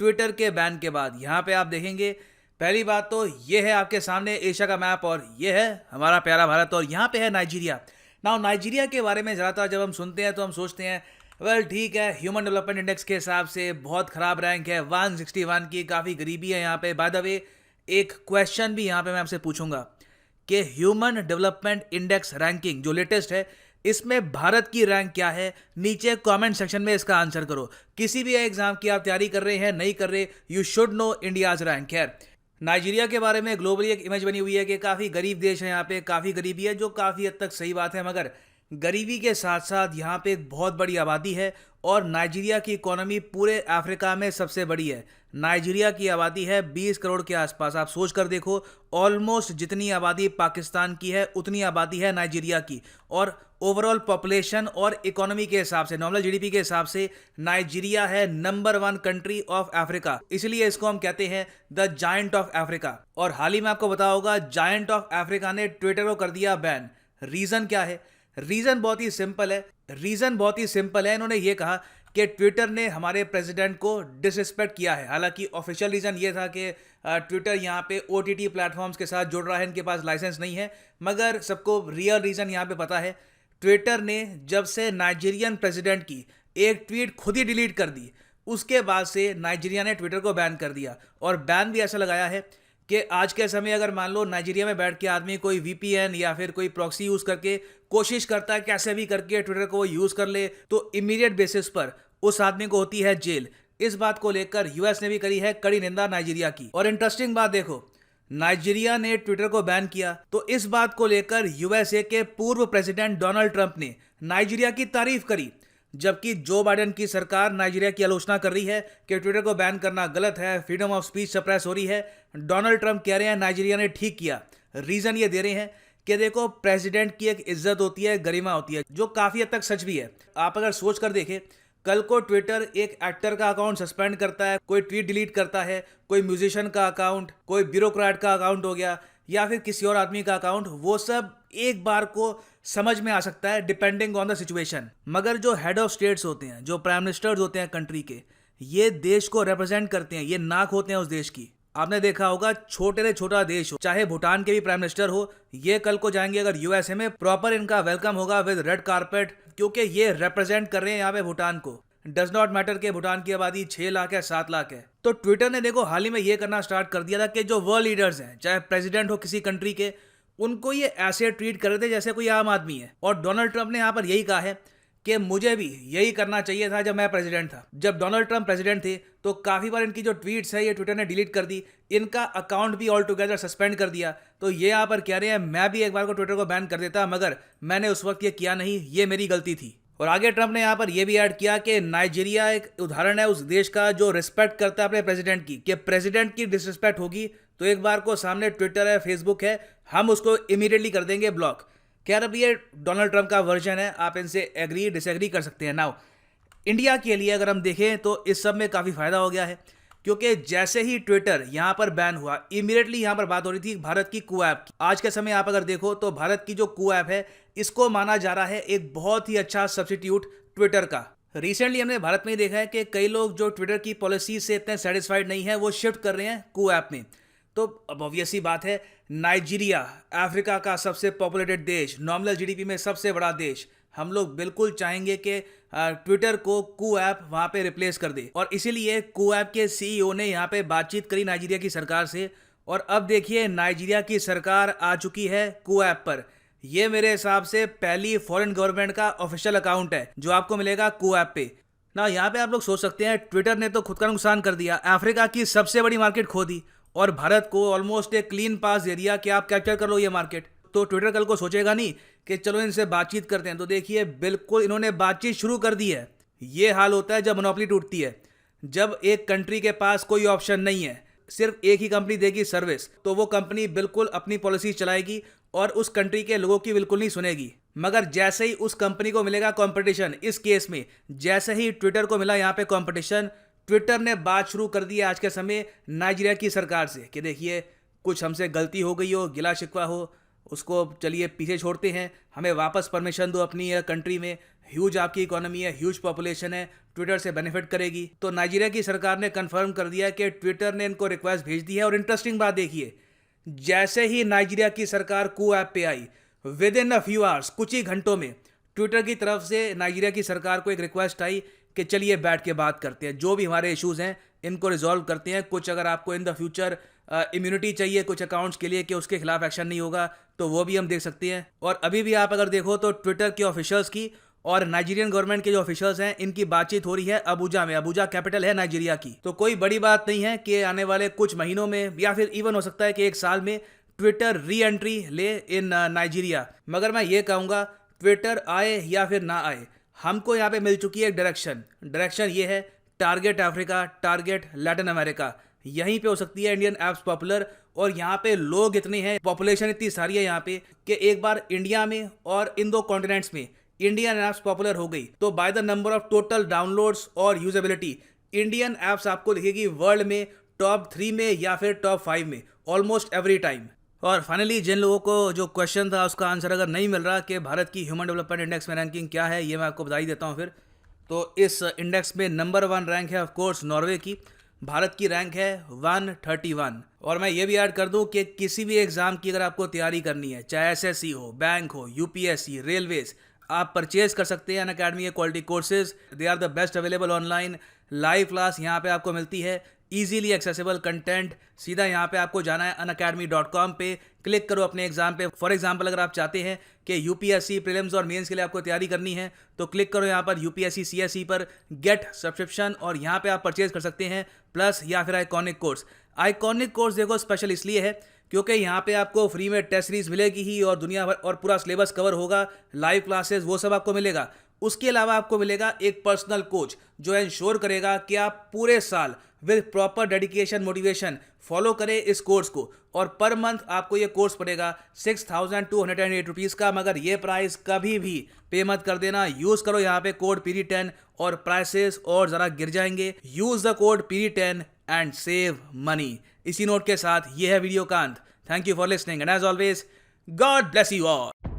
Twitter के ban के बाद। यहाँ पे आप देखेंगे, पहली बात तो ये है आपके सामने एशिया का मैप और ये है हमारा प्यारा भारत और यहाँ पे है नाइजीरिया। नाउ नाइजीरिया के बारे में ज़्यादातर जब हम सुनते हैं तो हम सोचते हैं वेल ठीक है, ह्यूमन डेवलपमेंट इंडेक्स के हिसाब से बहुत ख़राब रैंक है, 161 की, काफ़ी गरीबी है यहाँ पे। बाय द वे एक क्वेश्चन भी यहाँ पे मैं आपसे पूछूंगा कि ह्यूमन डेवलपमेंट इंडेक्स रैंकिंग जो लेटेस्ट है, इसमें भारत की रैंक क्या है? नीचे कमेंट सेक्शन में इसका आंसर करो। किसी भी एग्जाम की आप तैयारी कर रहे हैं, नहीं कर रहे, you should know India's rank. है नाइजीरिया के बारे में ग्लोबली एक इमेज बनी हुई है कि काफ़ी गरीब देश है, यहाँ पे काफ़ी गरीबी है, जो काफ़ी हद तक सही बात है, मगर गरीबी के साथ साथ यहाँ पे एक बहुत बड़ी आबादी है और नाइजीरिया की इकोनॉमी पूरे अफ्रीका में सबसे बड़ी है। नाइजीरिया की आबादी है 20 करोड़ के आसपास। आप सोच कर देखो, ऑलमोस्ट जितनी आबादी पाकिस्तान की है उतनी आबादी है नाइजीरिया की। और ओवरऑल पॉपुलेशन और इकोनॉमी के हिसाब से, नॉमिनल जीडीपी के हिसाब से नाइजीरिया है नंबर 1 कंट्री ऑफ अफ्रीका। इसलिए इसको हम कहते हैं द जायंट ऑफ अफ्रीका। और हाल ही में आपको पता होगा, जायंट ऑफ अफ्रीका ने ट्विटर को कर दिया बैन। रीजन क्या है? रीजन बहुत ही सिंपल है। इन्होंने ये कहा कि ट्विटर ने हमारे प्रेसिडेंट को डिसरिस्पेक्ट किया है। हालांकि ऑफिशियल रीजन ये था कि ट्विटर यहाँ पे ओटीटी प्लेटफॉर्म्स के साथ जुड़ रहा है, इनके पास लाइसेंस नहीं है, मगर सबको रियल रीजन यहाँ पे पता है। ट्विटर ने जब से नाइजीरियन प्रेसिडेंट की एक ट्वीट खुद ही डिलीट कर दी, उसके बाद से नाइजीरिया ने ट्विटर को बैन कर दिया। और बैन भी ऐसा लगाया है कि आज के समय अगर मान लो नाइजीरिया में बैठ के आदमी कोई वीपीएन या फिर कोई प्रॉक्सी यूज करके कोशिश करता है कैसे भी करके ट्विटर को यूज कर ले, तो इमीडिएट बेसिस पर उस आदमी को होती है जेल। इस बात को लेकर यूएस ने भी करी है कड़ी निंदा नाइजीरिया की। और इंटरेस्टिंग बात देखो, नाइजीरिया ने ट्विटर को बैन किया तो इस बात को लेकर यूएसए के पूर्व प्रेसिडेंट डोनाल्ड ट्रंप ने नाइजीरिया की तारीफ करी, जबकि जो बाइडेन की सरकार नाइजीरिया की आलोचना कर रही है कि ट्विटर को बैन करना गलत है, फ्रीडम ऑफ स्पीच सप्रेस हो रही है। डोनाल्ड ट्रंप कह रहे हैं नाइजीरिया ने ठीक किया। रीजन ये दे रहे हैं कि देखो, प्रेसिडेंट की एक इज्जत होती है, गरिमा होती है, जो काफी हद तक सच भी है। आप अगर सोच कर देखें, कल को ट्विटर एक एक्टर का अकाउंट सस्पेंड करता है, कोई ट्वीट डिलीट करता है, कोई म्यूजिशियन का अकाउंट, कोई ब्यूरोक्रेट का अकाउंट हो गया, या फिर किसी और आदमी का अकाउंट, वो सब एक बार को समझ में आ सकता है डिपेंडिंग ऑन द सिचुएशन। मगर जो हेड ऑफ स्टेट्स होते हैं, जो प्राइम मिनिस्टर्स होते हैं कंट्री के, ये देश को रिप्रेजेंट करते हैं, ये नाक होते हैं उस देश की। आपने देखा होगा, छोटे से छोटा देश हो, चाहे भूटान के भी प्राइम मिनिस्टर हो, ये कल को जाएंगे अगर यूएसए में, प्रॉपर इनका वेलकम होगा विद रेड कारपेट, क्योंकि ये रिप्रेजेंट कर रहे हैं यहाँ पे भूटान को। डज नॉट मैटर कि भूटान की आबादी 6 लाख है, 7 लाख है। तो ट्विटर ने देखो हाल ही में ये करना स्टार्ट कर दिया था कि जो वर्ल्ड लीडर्स हैं, चाहे प्रेसिडेंट हो किसी कंट्री के, उनको ये ऐसे ट्रीट कर रहे थे जैसे कोई आम आदमी है। और डोनाल्ड ट्रंप ने यहाँ पर यही कहा है कि मुझे भी यही करना चाहिए था जब मैं प्रेसिडेंट था। जब डोनाल्ड ट्रंप प्रेसिडेंट थे तो काफ़ी बार इनकी जो ट्वीट्स है ये ट्विटर ने डिलीट कर दी, इनका अकाउंट भी ऑल टुगेदर सस्पेंड कर दिया। तो ये यहाँ पर कह रहे हैं मैं भी एक बार को ट्विटर को बैन कर देता, मगर मैंने उस वक्त ये किया नहीं, ये मेरी गलती थी। और आगे ट्रंप ने यहाँ पर यह भी ऐड किया कि नाइजीरिया एक उदाहरण है उस देश का जो रिस्पेक्ट करता है अपने प्रेसिडेंट की, कि प्रेसिडेंट की डिसरिस्पेक्ट होगी तो एक बार को सामने ट्विटर है, फेसबुक है, हम उसको इमीडिएटली कर देंगे ब्लॉक। खैर अब ये डोनाल्ड ट्रंप का वर्जन है, आप इनसे एग्री डिसएग्री कर सकते हैं। नाउ इंडिया के लिए अगर हम देखें तो इस सब में काफ़ी फायदा हो गया है, क्योंकि जैसे ही ट्विटर यहाँ पर बैन हुआ, इमीडिएटली यहाँ पर बात हो रही थी भारत की कू ऐप की। आज के समय आप अगर देखो तो भारत की जो कू ऐप है, इसको माना जा रहा है एक बहुत ही अच्छा सब्स्टिट्यूट ट्विटर का। रिसेंटली हमने भारत में ही देखा है कि कई लोग जो ट्विटर की पॉलिसी से इतने सेटिस्फाइड नहीं है, वो शिफ्ट कर रहे हैं कू ऐप में। तो अब ऑब्वियस सी बात है, नाइजीरिया अफ्रीका का सबसे पॉपुलेटेड देश, नॉमिनल जीडीपी में सबसे बड़ा देश, हम लोग बिल्कुल चाहेंगे कि ट्विटर को कू ऐप वहाँ पे रिप्लेस कर दे। और इसीलिए कू ऐप के सीईओ ने यहाँ पे बातचीत करी नाइजीरिया की सरकार से। और अब देखिए नाइजीरिया की सरकार आ चुकी है कू ऐप पर। ये मेरे हिसाब से पहली फॉरेन गवर्नमेंट का ऑफिशियल अकाउंट है जो आपको मिलेगा कू ऐप पे ना। यहाँ पे आप लोग सोच सकते हैं, ट्विटर ने तो खुद का नुकसान कर दिया, अफ्रीका की सबसे बड़ी मार्केट खो दी और भारत को ऑलमोस्ट एक क्लीन पास दे दिया कि आप कैप्चर कर लो ये मार्केट। तो ट्विटर कल को सोचेगा नहीं कि चलो इनसे बातचीत करते हैं। तो देखिए बिल्कुल इन्होंने बातचीत शुरू कर दी है। ये हाल होता है जब मोनोपोली टूटती है, जब एक कंट्री के पास कोई ऑप्शन नहीं है, सिर्फ एक ही कंपनी देगी सर्विस, तो वो कंपनी बिल्कुल अपनी पॉलिसी चलाएगी और उस कंट्री के लोगों की बिल्कुल नहीं सुनेगी। मगर जैसे ही उस कंपनी को मिलेगा कंपटीशन, इस केस में जैसे ही ट्विटर को मिला यहाँ पे कंपटीशन, ट्विटर ने बात शुरू कर दी है आज के समय नाइजीरिया की सरकार से कि देखिए कुछ हमसे गलती हो गई हो, गिला शिकवा हो, उसको चलिए पीछे छोड़ते हैं, हमें वापस परमिशन दो अपनी कंट्री में। ह्यूज आपकी इकोनॉमी है, ह्यूज पॉपुलेशन है, ट्विटर से बेनिफिट करेगी। तो नाइजीरिया की सरकार ने कंफर्म कर दिया कि ट्विटर ने इनको रिक्वेस्ट भेज दी है। और इंटरेस्टिंग बात देखिए, जैसे ही नाइजीरिया की सरकार कू ऐप पे आई, within a few hours, कुछ ही घंटों में ट्विटर की तरफ से नाइजीरिया की सरकार को एक रिक्वेस्ट आई कि चलिए बैठ के बात करते हैं, जो भी हमारे इश्यूज हैं इनको रिजॉल्व करते हैं। कुछ अगर आपको इन द फ्यूचर इम्यूनिटी चाहिए कुछ अकाउंट्स के लिए कि उसके खिलाफ एक्शन नहीं होगा, तो वो भी हम देख सकते हैं। और अभी भी आप अगर देखो तो ट्विटर के ऑफिशियल्स की और नाइजीरियन गवर्नमेंट के जो ऑफिशियल्स हैं इनकी बातचीत हो रही है अबुजा में। अबुजा कैपिटल है नाइजीरिया की। तो कोई बड़ी बात नहीं है कि आने वाले कुछ महीनों में या फिर इवन हो सकता है कि एक साल में ट्विटर री एंट्री ले इन नाइजीरिया। मगर मैं ये कहूँगा, ट्विटर आए या फिर ना आए, हमको यहाँ पे मिल चुकी है एक डायरेक्शन ये है, target Africa, target Latin America. यहीं पे हो सकती है इंडियन ऐप्स पॉपुलर। और यहाँ पे लोग इतने हैं, पॉपुलेशन इतनी सारी है यहाँ पे कि एक बार इंडिया में और इन 2 कॉन्टिनेंट्स में इंडियन ऐप्स पॉपुलर हो गई तो by the number of total downloads और यूजेबिलिटी इंडियन ऐप्स आपको दिखेगी वर्ल्ड में टॉप 3 में या फिर टॉप 5 में ऑलमोस्ट एवरी टाइम। और फाइनली जिन लोगों को जो क्वेश्चन था उसका आंसर अगर नहीं मिल रहा कि भारत की ह्यूमन डेवलपमेंट इंडेक्स में रैंकिंग क्या है, ये मैं आपको बता ही देता हूँ फिर। तो इस इंडेक्स में नंबर 1 रैंक है ऑफकोर्स नॉर्वे की। भारत की रैंक है 131। और मैं ये भी ऐड कर दूं कि किसी भी एग्जाम की अगर आपको तैयारी करनी है, चाहे एसएससी हो, बैंक हो, यूपीएससी, रेलवेज, आप परचेज कर सकते हैं अनअकैडमी के quality courses. They are the best available online. Live class यहाँ पे आपको मिलती है, इजीली एक्सेसिबल कंटेंट। सीधा यहाँ पे आपको जाना है unacademy.com पे, क्लिक करो अपने एग्जाम पे। फॉर एग्जांपल अगर आप चाहते हैं कि यूपीएससी प्रीलिम्स और मेंस के लिए आपको तैयारी करनी है तो क्लिक करो यहाँ पर यूपीएससी सीएसई पर गेट सब्सक्रिप्शन, और यहाँ पे आप परचेज कर सकते हैं प्लस या फिर आइकॉनिक कोर्स। आइकॉनिक कोर्स देखो स्पेशल इसलिए है क्योंकि यहाँ पे आपको फ्री में टेस्ट सीरीज मिलेगी ही और दुनिया भर और पूरा सिलेबस कवर होगा, लाइव क्लासेस वो सब आपको मिलेगा। उसके अलावा आपको मिलेगा एक पर्सनल कोच जो इंश्योर करेगा कि आप पूरे साल with proper dedication motivation follow करें इस कोर्स को। और पर मंथ आपको ये कोर्स पड़ेगा 6208 रुपीज़ का। मगर ये प्राइस कभी भी पे मत कर देना, यूज़ करो यहाँ पे कोड PD10 और प्राइसेस और ज़रा गिर जाएंगे। Use the code PD10 and save money. इसी नोट के साथ ये है वीडियो का अंत। Thank you for listening and as always God bless you all.